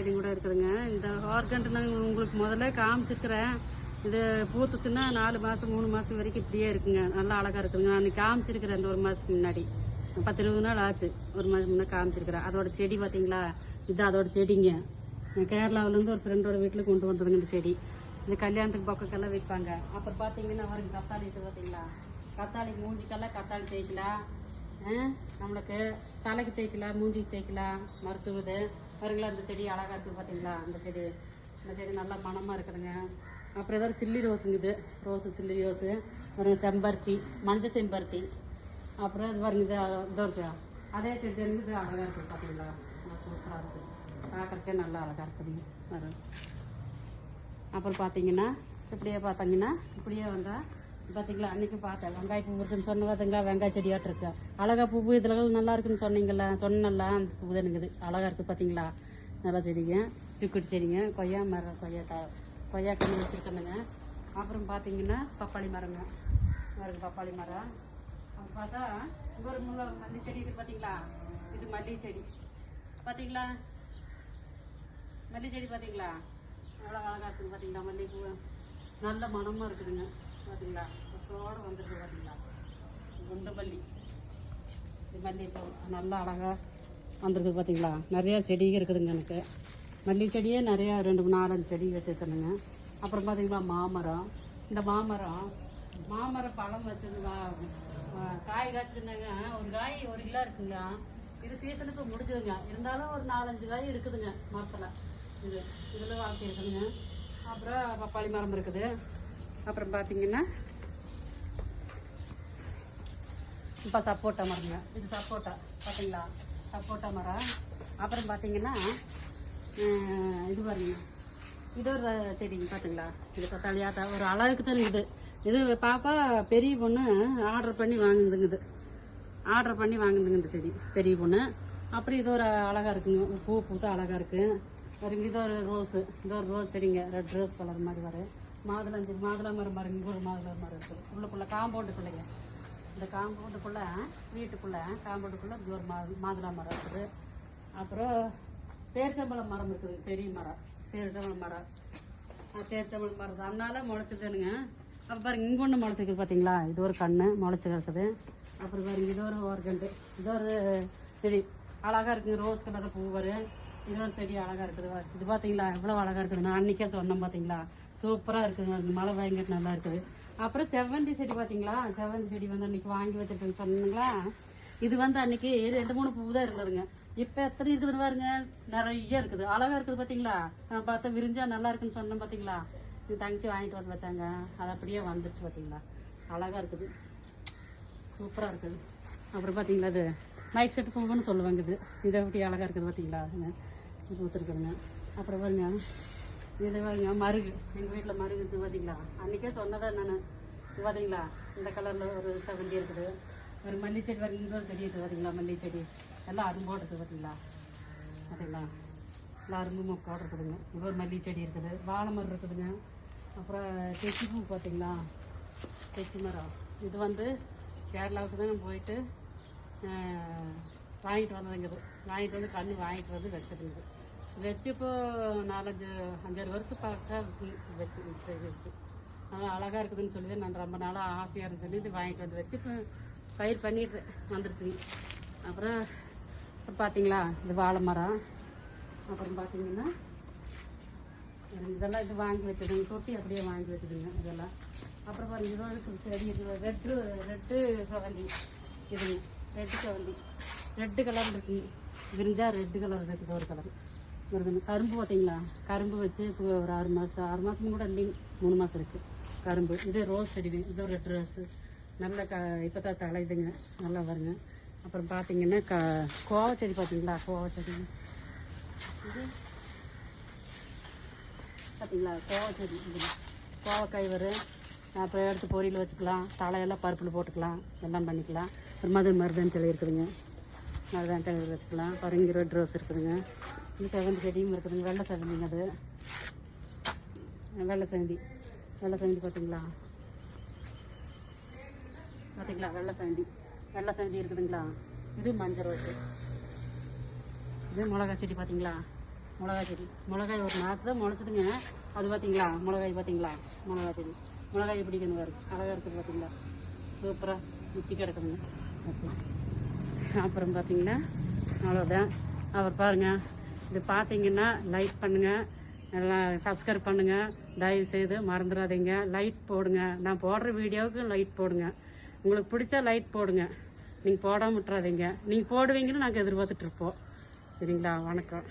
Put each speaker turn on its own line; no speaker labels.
செடி கூட இருக்குதுங்க. இந்த ஆர்கண்ட் நான் உங்களுக்கு முதல்ல காமிச்சிருக்கிறேன். இது பூத்துச்சுன்னா 4 மாதம் 3 மாதம் வரைக்கும் இப்படியே இருக்குங்க. நல்லா அழகாக இருக்குதுங்க. நான் காமிச்சிருக்கிறேன் இந்த 1 மாதத்துக்கு முன்னாடி. 10-20 நாள் ஆச்சு. 1 மாதம் முன்னாடி காமிச்சிருக்கிறேன். அதோட செடி பார்த்தீங்களா, இது அதோட செடிங்க. கேரளாவிலேருந்து ஒரு ஃப்ரெண்டோட வீட்டில் கொண்டு வந்ததுங்க இந்த செடி. இந்த கல்யாணத்துக்கு பக்கக்கெல்லாம் வைப்பாங்க. அப்புறம் பார்த்தீங்கன்னா அவருக்கு கத்தாழி இருக்குது பார்த்தீங்களா, கத்தாழி மூஞ்சிக்கெல்லாம் கத்தாழி தேய்க்கலாம், நம்மளுக்கு தலைக்கு தேய்க்கலாம், மூஞ்சிக்கு தேய்க்கலாம், மருத்துவது பாருங்களா. இந்த செடி அழகாக இருக்குது பார்த்தீங்களா. இந்த செடி நல்லா மணமாக இருக்குதுங்க. அப்புறம் ஏதாவது சில்லி ரோஸுங்க, இது ரோஸு சில்லி ரோஸு, ஒரு செம்பருத்தி, மஞ்சள் செம்பருத்தி. அப்புறம் இது பாருங்க, இது ஒரு அதே செடி வந்து இது அழகாக இருக்குது பார்த்தீங்களா. சூப்பராக இருக்குது, பார்க்குறதுக்கே நல்லா அழகாக இருக்குதுங்க. வரும். அப்புறம் பார்த்தீங்கன்னா இப்படியே வந்தால் பார்த்தீங்களா, அன்றைக்கி பார்த்தேன் வெங்காய பூ இருக்குன்னு சொன்ன பார்த்தீங்களா. வெங்காய செடியாட்டு இருக்கு அழகாக. பூ இதில் நல்லா இருக்குன்னு சொன்னீங்களா, சொன்னல அந்த பூ தான் இருக்குது அழகாக இருக்குது பார்த்தீங்களா. நல்லா செடிங்க, சிக்குடி செடிங்க, கொய்யா மரம், கொய்யா கண்ணு வச்சுருக்கணுங்க. அப்புறம் பார்த்தீங்கன்னா பப்பாளி மரங்க, பப்பாளி மரம். அப்புறம் பார்த்தா ஒரு மல்லி செடி இருக்குது பார்த்தீங்களா. இது மல்லி செடி பார்த்தீங்களா, மல்லி செடி பார்த்தீங்களா எவ்வளோ அழகாக இருக்குது பார்த்தீங்களா. மல்லிகைப்பூ நல்ல மனமாக இருக்குதுங்க பார்த்தீங்களா. பூவோடு வந்துருக்கு பார்த்தீங்களா. குண்டு மல்லி, இது மல்லிகைப்பூ நல்லா அழகாக வந்துருக்குது பார்த்தீங்களா. நிறையா செடிகள் இருக்குதுங்க எனக்கு. மல்லி செடியே நிறையா 2-4-5 செடி வச்சுருக்கணுங்க. அப்புறம் பார்த்தீங்களா மாமரம். இந்த மாமரம் பழம் வச்சுருந்தா காய் காய்ச்சிருந்தாங்க. ஒரு காய் 1 கிலோ இருக்குங்களா. இது சீசனுக்கு முடிஞ்சதுங்க. இருந்தாலும் ஒரு 4-5 காய் இருக்குதுங்க மரத்தில். இதில் வாழ்க்கை இருக்குதுங்க. அப்புறம் பப்பாளி மரம் இருக்குது. அப்புறம் பார்த்தீங்கன்னா இப்போ சப்போட்டா மரங்க, இது சப்போட்டா பார்த்தீங்களா, சப்போட்டா மரம். அப்புறம் பார்த்தீங்கன்னா இது பாருங்க, இது ஒரு செடிங்க பார்த்தீங்களா. இது தக்காளியாட்டா ஒரு அழகுக்கு தான் இருக்குது. இது பாப்பா பெரிய பொண்ணு ஆர்டர் பண்ணி வாங்குதுங்க. இந்த செடி பெரிய பொண்ணு. அப்புறம் இது ஒரு அழகாக இருக்குங்க, பூ பூத்தா அழகாக இருக்குது. பாருங்க, இது ஒரு ரோஸ் செடிங்க, ரெட் ரோஸ் கலர் மாதிரி வரும். மாதுளை மரம் பாருங்க, இங்கே ஒரு மாதுளை மரம் இருக்குது உள்ளுக்குள்ளே காம்பவுண்டுக்குள்ளைங்க. இந்த காம்பவுண்டுக்குள்ளே வீட்டுக்குள்ளே காம்பவுண்டுக்குள்ளே இது ஒரு மாதுளை மரம் இருக்குது. அப்புறம் பேரிச்சம்பழம் மரம் இருக்குது, பெரிய மரம் பேரிச்சம்பழம் மரம். அதனால முளைச்சிதுனுங்க. அப்போ பாருங்க, இங்கே ஒன்று முளைச்சிருக்குது பார்த்தீங்களா. இது ஒரு கண்ணு முளைச்சி கிடக்குது. அப்புறம் பாருங்க, இது ஒரு ஆர்கண்டு, இது ஒரு செடி அழகாக இருக்குங்க, ரோஸ் கலர் பூ வரும். இது ஒரு செடி அழகாக இருக்குது. இது பார்த்தீங்களா எவ்வளோ அழகாக இருக்குது. நான் அன்றைக்கே சொன்னேன் பார்த்தீங்களா, சூப்பராக இருக்குதுங்க. மழை வாங்கிட்டு நல்லா இருக்குது. அப்புறம் செவ்வந்தி செடி பார்த்தீங்களா. செவ்வந்தி செடி வந்து அன்றைக்கி வாங்கி வச்சுருக்கேன்னு சொன்னீங்களா. இது வந்து அன்றைக்கி 2-3 பூ தான் இருந்ததுங்க. இப்போ எத்தனை இருக்குதுன்னு பாருங்க, நிறைய இருக்குது, அழகாக இருக்குது பார்த்தீங்களா. நான் பார்த்தா விரிஞ்சா நல்லா இருக்குன்னு சொன்னேன் பார்த்தீங்களா. இது தங்கச்சி வாங்கிட்டு வந்து வச்சாங்க, அது அப்படியே வந்துருச்சு பார்த்தீங்களா. அழகாக இருக்குது, சூப்பராக இருக்குது. அப்புறம் பார்த்தீங்களா இது மைக் செட்டு பூவுன்னு சொல்லுவாங்க. இது எப்படி அழகாக இருக்குது பார்த்தீங்களா. இது ஊற்றுருக்குதுங்க. அப்புறம் பாருங்க, இது பாருங்க மருகு, எங்கள் வீட்டில் மருகு இருக்குது பார்த்தீங்களா. அன்றைக்கே சொன்னதான் நான். இது பார்த்தீங்களா, இந்த கலரில் ஒரு செவந்தி இருக்குது. ஒரு மல்லி செடி பாருங்க, இங்கே ஒரு செடி இருக்குது பார்த்தீங்களா. மல்லி செடி எல்லாம் அரும்போடு இருக்குது பார்த்தீங்களா. எல்லாம் அரும்பு மொக்கோடு இருக்குதுங்க. இங்கே ஒரு மல்லி செடி இருக்குது, வாழை மரம் இருக்குதுங்க. அப்புறம் தெச்சி பூ பார்த்தீங்களா, தெச்சி மரம். இது வந்து கேரளாவுக்கு தான் நான் போயிட்டு வாங்கிட்டு வந்ததுங்குது. வாங்கிட்டு வந்து கன்று வாங்கிட்டு வந்து வச்சுருந்தது. வச்சு இப்போ 4-5 வருஷம் பார்க்க வச்சு நல்லா அழகாக இருக்குதுன்னு சொல்லி நான் ரொம்ப நாளாக ஆசையாக இருந்து சொல்லி இது வாங்கிட்டு வந்து வச்சு இப்போ பயிர் பண்ணிட்டு வந்துருச்சுங்க. அப்புறம் பார்த்தீங்களா, இது வாழை மரம். அப்புறம் பார்த்தீங்கன்னா இதெல்லாம் இது வாங்கி வச்சுதுங்க, தொட்டி அப்படியே வாங்கி வச்சுதுங்க இதெல்லாம். அப்புறம் பாருங்க, இதோட செடி இது ரெட்டு செவந்தி. இது ரெட்டு கலர் இருக்குங்க. விரிஞ்சா ரெட்டு கலர் இருக்குது, ஒரு கலர் இருக்குங்க. கரும்பு பார்த்தீங்களா, கரும்பு வச்சு இப்போ ஒரு 6 மாதம் கூட இல்லைங்க, 3 மாதம் இருக்குது கரும்பு. இது ரோஸ் செடி, இது ஒரு ரெட் ரோஸு நல்ல இப்போ தான் தலையுதுங்க, நல்லா வருங்க. அப்புறம் பார்த்தீங்கன்னா கோவா செடி பார்த்தீங்களா, கோவா செடி இது பார்த்தீங்களா. கோவா செடி, இது கோவக்காய் வரும். அப்புறம் எடுத்து பொரியல் வச்சுக்கலாம், தலையெல்லாம் பருப்பில் போட்டுக்கலாம், எல்லாம் பண்ணிக்கலாம். ஒரு மருதாணி தழை இருக்குதுங்க, மருதாணி தழை வச்சுக்கலாம். அப்புறம் இங்கே ரெட் ரோஸ் இருக்குதுங்க. இந்த செவந்தி செடியும் இருக்குதுங்க, வெள்ளை செவந்திங்க. அது வெள்ளை செவந்தி பார்த்தீங்களா. வெள்ளை செவந்தி இருக்குதுங்களா. இது மஞ்சள் ரோஸு. இது மிளகா செடி பார்த்தீங்களா. மிளகாய் செடி. மிளகாய் ஒரு நாற்று தான் முளைச்சதுங்க. அது பார்த்தீங்களா மிளகாய், பார்த்தீங்களா மிளகாய் செடி. மிளகாய் பிடிக்கணும் பாரு, அழகாக இருக்குது பார்த்தீங்களா, சூப்பராக முத்தி கிடக்குதுங்க. சரி, அப்புறம் பார்த்தீங்கன்னா அவ்வளோதான். அவர் பாருங்கள், இது பார்த்தீங்கன்னா லைக் பண்ணுங்கள், எல்லாம் சப்ஸ்கிரைப் பண்ணுங்கள், தயவு செய்து மறந்துடாதீங்க. லைட் போடுங்க, நான் போடுற வீடியோவுக்கு லைட் போடுங்க. உங்களுக்கு பிடிச்சா லைட் போடுங்க, நீங்கள் போடாமல் விட்டுறாதீங்க. நீங்கள் போடுவீங்கன்னு நாங்கள் எதிர்பார்த்துட்ருப்போம். சரிங்களா? வணக்கம்.